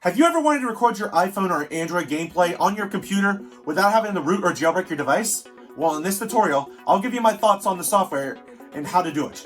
Have you ever wanted to record your iPhone or Android gameplay on your computer without having to root or jailbreak your device? Well, in this tutorial, I'll give you my thoughts on the software and how to do it.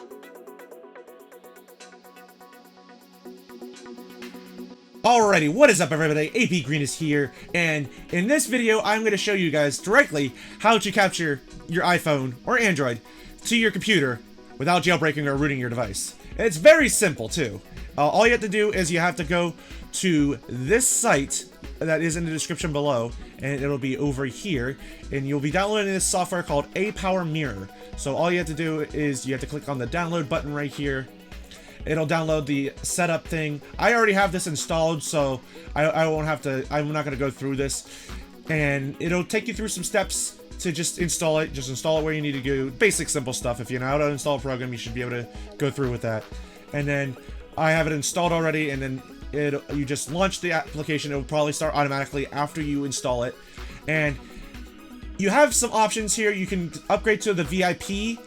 Alrighty, what is up everybody? apgrenus here, and in this video I'm going to show you guys directly how to capture your iPhone or Android to your computer without jailbreaking or rooting your device. And it's very simple too. All you have to do is you have to go to this site that is in the description below, and it'll be over here, and you'll be downloading this software called apgrenus. So all you have to do is you have to click on the download button right here. It'll download the setup thing. I already have this installed, so I won't have to, I'm not going to go through this. And it'll take you through some steps to just install it. Just install it where you need to go. Basic, simple stuff. If you know how to install a program, you should be able to go through with that. And then I have it installed already, and then you just launch the application. It will probably start automatically after you install it. And you have some options here. You can upgrade to the VIP,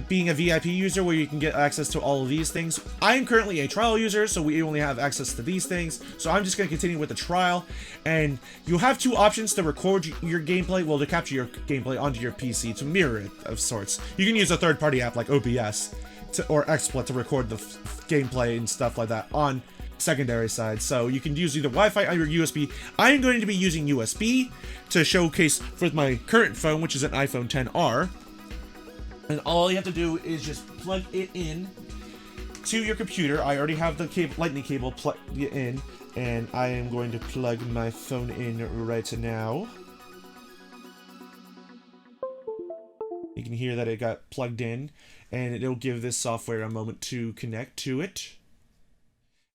being a VIP user, where you can get access to all of these things. I am currently a trial user, so we only have access to these things. So I'm just going to continue with the trial. And you have two options to record your gameplay, well, to capture your gameplay onto your PC, to mirror it of sorts. You can use a third-party app like OBS or XSplit to record the gameplay and stuff like that on secondary side. So you can use either Wi-Fi or USB. I am going to be using USB to showcase with my current phone, which is an iPhone XR. And all you have to do is just plug it in to your computer. I already have the lightning cable plugged in, and I am going to plug my phone in right now. You can hear that it got plugged in, and it'll give this software a moment to connect to it.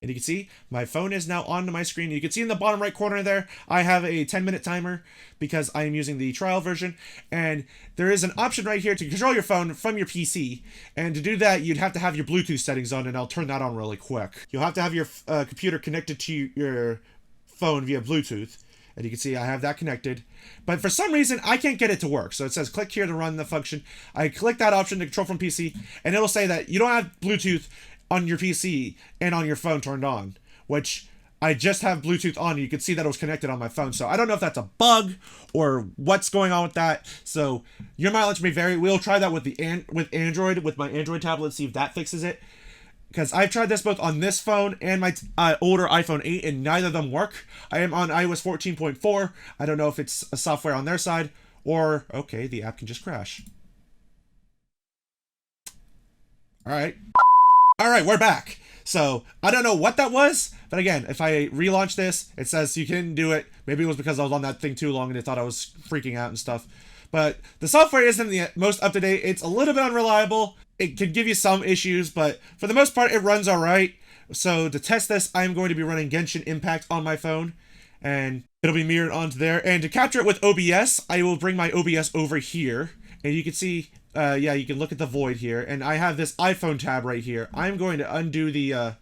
And you can see my phone is now onto my screen. You can see in the bottom right corner there, I have a 10-minute timer because I am using the trial version. And there is an option right here to control your phone from your PC. And to do that, you'd have to have your Bluetooth settings on, and I'll turn that on really quick. You'll have to have your computer connected to your phone via Bluetooth. And you can see I have that connected. But for some reason, I can't get it to work. So it says click here to run the function. I click that option to control from PC, and it'll say that you don't have Bluetooth on your PC and on your phone turned on, which I just have Bluetooth on. You can see that it was connected on my phone. So I don't know if that's a bug or what's going on with that. So your mileage may vary. We'll try that with Android, with my Android tablet, see if that fixes it. Because I've tried this both on this phone and my older iPhone 8, and neither of them work. I am on iOS 14.4. I don't know if it's a software on their side, or, okay, the app can just crash. Alright, we're back. So, I don't know what that was, but again, if I relaunch this, it says you can do it. Maybe it was because I was on that thing too long and they thought I was freaking out and stuff. But the software isn't the most up-to-date. It's a little bit unreliable. It can give you some issues, but for the most part, it runs alright. So to test this, I'm going to be running Genshin Impact on my phone, and it'll be mirrored onto there. And to capture it with OBS, I will bring my OBS over here, and you can see, yeah, you can look at the void here, and I have this iPhone tab right here. I'm going to undo the, I'm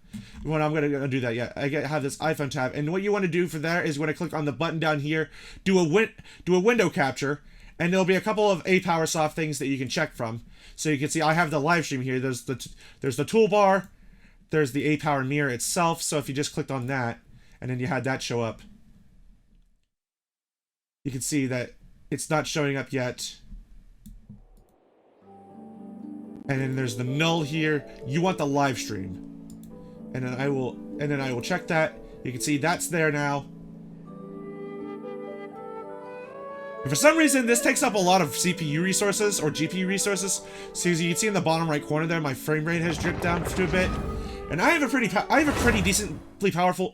going to undo that, yeah. I have this iPhone tab, and what you want to do for that is when I click on the button down here, do a window capture, and there'll be a couple of APowerSoft things that you can check from. So you can see I have the live stream here. There's the toolbar, there's the APower mirror itself. So if you just clicked on that, and then you had that show up, you can see that it's not showing up yet. And then there's the null here. You want the live stream, and then I will check that. You can see that's there now. And for some reason, this takes up a lot of CPU resources or GPU resources. So as you can see in the bottom right corner there, my frame rate has dripped down to a bit. And I have a decently powerful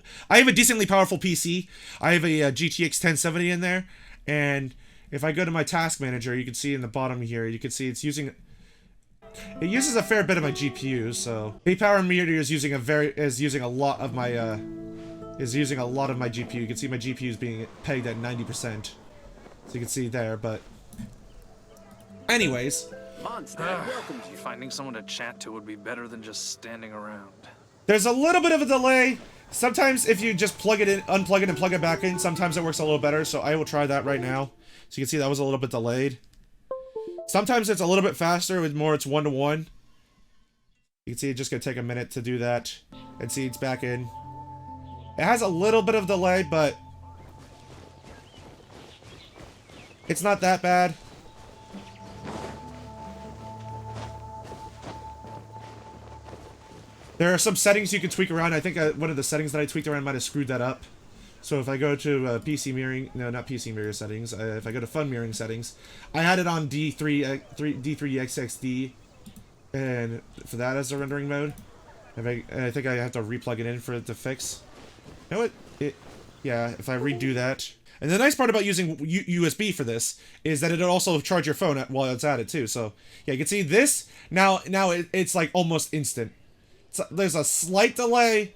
PC. I have a GTX 1070 in there. And if I go to my task manager, you can see in the bottom here, you can see it uses a fair bit of my GPU. So APower meter is using a lot of my GPU. You can see my GPU is being pegged at 90%. So you can see there, but anyways, finding someone to chat to would be better than just standing around. There's a little bit of a delay. Sometimes if you just plug it in, unplug it and plug it back in, sometimes it works a little better. So I will try that right now. So you can see that was a little bit delayed. Sometimes it's a little bit faster with more, it's 1-to-1. You can see it's just gonna take a minute to do that. And see it's back in. It has a little bit of delay, but it's not that bad. There are some settings you can tweak around. I think one of the settings that I tweaked around might have screwed that up. So if I go to PC mirroring, no, not PC mirror settings. If I go to fun mirroring settings, I had it on D3XXD, and for that as a rendering mode. I think I have to replug it in for it to fix. You know what? Yeah, if I redo that. And the nice part about using USB for this is that it'll also charge your phone while it's at it too. So yeah, you can see this now. It's like almost instant. There's a slight delay,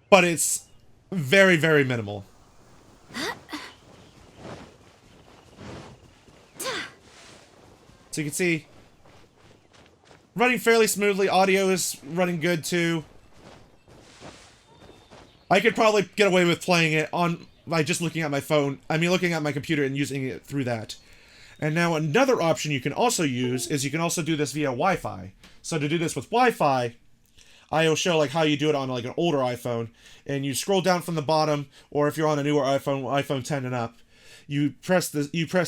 but it's very, very minimal. So you can see, running fairly smoothly. Audio is running good too. I could probably get away with playing it by just looking at my phone. I mean, looking at my computer and using it through that. And now another option you can also use is you can also do this via Wi-Fi. So to do this with Wi-Fi, I'll show like how you do it on like an older iPhone, and you scroll down from the bottom, or if you're on a newer iPhone, iPhone 10 and up, you press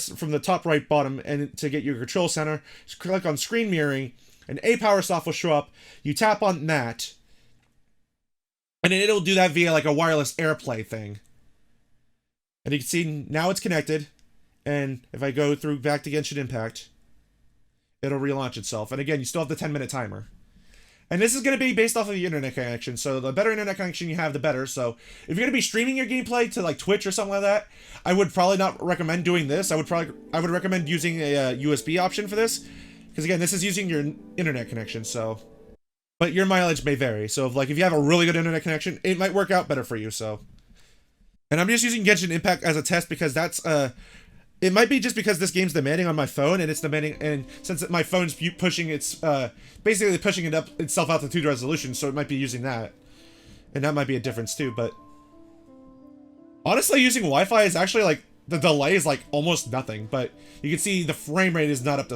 from the top right bottom and to get your control center, just click on screen mirroring, and ApowerSoft will show up. You tap on that, and then it'll do that via like a wireless AirPlay thing. And you can see now it's connected, and if I go through back to Genshin Impact, it'll relaunch itself. And again, you still have the 10-minute timer. And this is going to be based off of the internet connection, so the better internet connection you have, the better. So if you're going to be streaming your gameplay to like Twitch or something like that, I would probably not recommend doing this. I would recommend using a USB option for this, because again, this is using your internet connection. So, but your mileage may vary. So if you have a really good internet connection, it might work out better for you. So, and I'm just using Genshin Impact as a test because that's it might be just because this game's demanding on my phone, and it's demanding, and since my phone's pushing its, basically pushing it up itself out to 2 resolution, so it might be using that. And that might be a difference too, but honestly, using Wi-Fi is actually like, the delay is like almost nothing, but you can see the frame rate is not up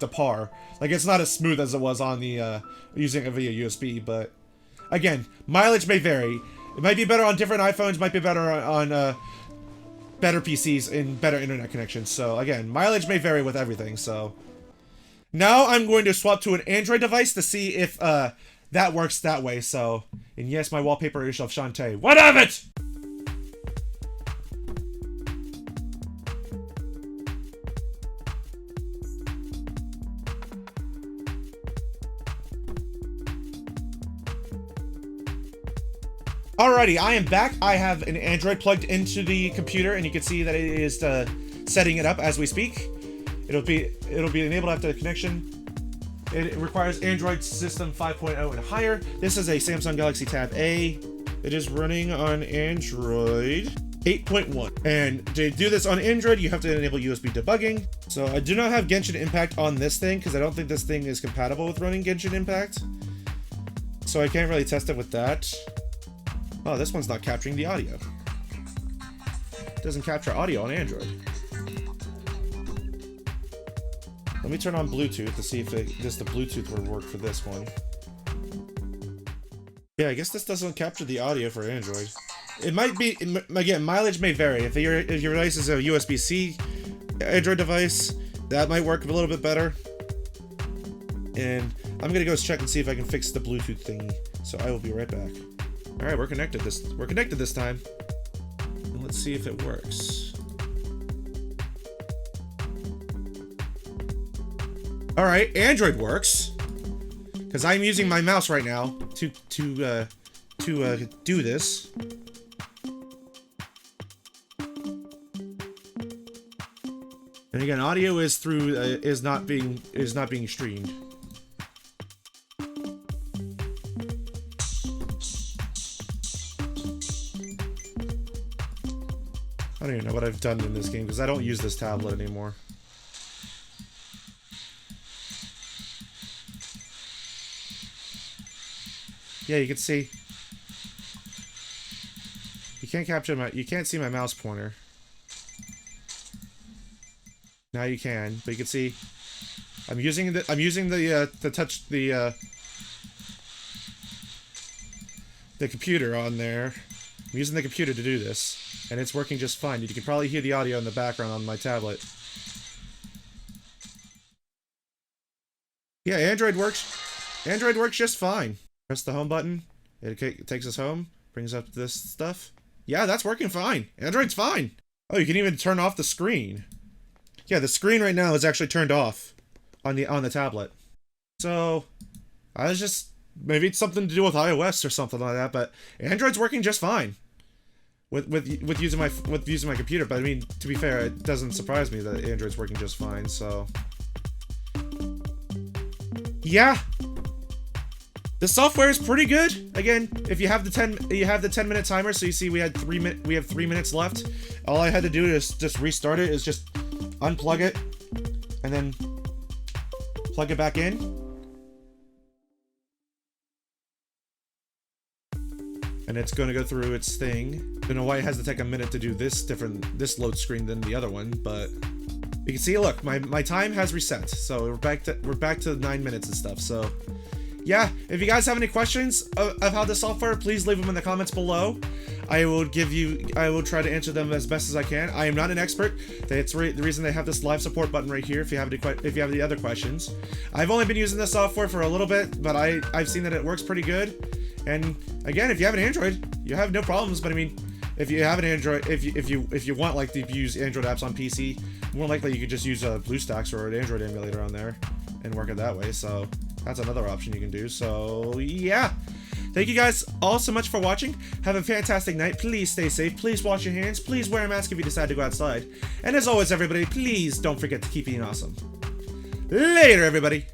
to par. Like, it's not as smooth as it was on the, using it via USB, but again, mileage may vary. It might be better on different iPhones, might be better on better PCs and better internet connections. So again, mileage may vary with everything. So now I'm going to swap to an Android device to see if that works that way. So, and yes, my wallpaper is of Shantae. What of it? Alrighty, I am back. I have an Android plugged into the computer, and you can see that it is setting it up as we speak. It'll be enabled after the connection. It requires Android System 5.0 and higher. This is a Samsung Galaxy Tab A. It is running on Android 8.1. And to do this on Android, you have to enable USB debugging. So I do not have Genshin Impact on this thing because I don't think this thing is compatible with running Genshin Impact. So I can't really test it with that. Oh, this one's not capturing the audio. It doesn't capture audio on Android. Let me turn on Bluetooth to see if the Bluetooth will work for this one. Yeah, I guess this doesn't capture the audio for Android. It might be, again, mileage may vary. If your device is a USB-C Android device, that might work a little bit better. And I'm gonna go check and see if I can fix the Bluetooth thingy. So I will be right back. All right, we're connected this time. And let's see if it works. All right, Android works, because I'm using my mouse right now to do this. And again, audio is through is not being streamed. I don't even know what I've done in this game because I don't use this tablet anymore. Yeah, you can see. You can't see my mouse pointer. Now you can, but you can see I'm using the the computer on there. I'm using the computer to do this, and it's working just fine. You can probably hear the audio in the background on my tablet. Yeah, Android works just fine. Press the home button. It takes us home. Brings up this stuff. Yeah, that's working fine. Android's fine. Oh, you can even turn off the screen. Yeah, the screen right now is actually turned off on the tablet. So, I was just maybe it's something to do with iOS or something like that. But Android's working just fine with using my computer. But I mean, to be fair, it doesn't surprise me that Android's working just fine. So. Yeah, the software is pretty good. Again, if you have the 10-minute timer, so you see we have 3 minutes left. All I had to do is just restart it. Is just unplug it and then plug it back in. And it's going to go through its thing. I don't know why it has to take a minute to do this load screen than the other one, but. You can see, look, my time has reset, so we're back to 9 minutes and stuff. So, yeah, if you guys have any questions of how the software, please leave them in the comments below. I will try to answer them as best as I can. I am not an expert. That's the reason they have this live support button right here. If you have any other questions, I've only been using this software for a little bit, but I've seen that it works pretty good. And again, if you have an Android, you have no problems. But I mean, if you have an Android, if you want like to use Android apps on PC, more likely you could just use a BlueStacks or an Android emulator on there and work it that way. So that's another option you can do. So yeah, thank you guys all so much for watching. Have a fantastic night. Please stay safe. Please wash your hands. Please wear a mask if you decide to go outside. And as always, everybody, please don't forget to keep being awesome. Later, everybody.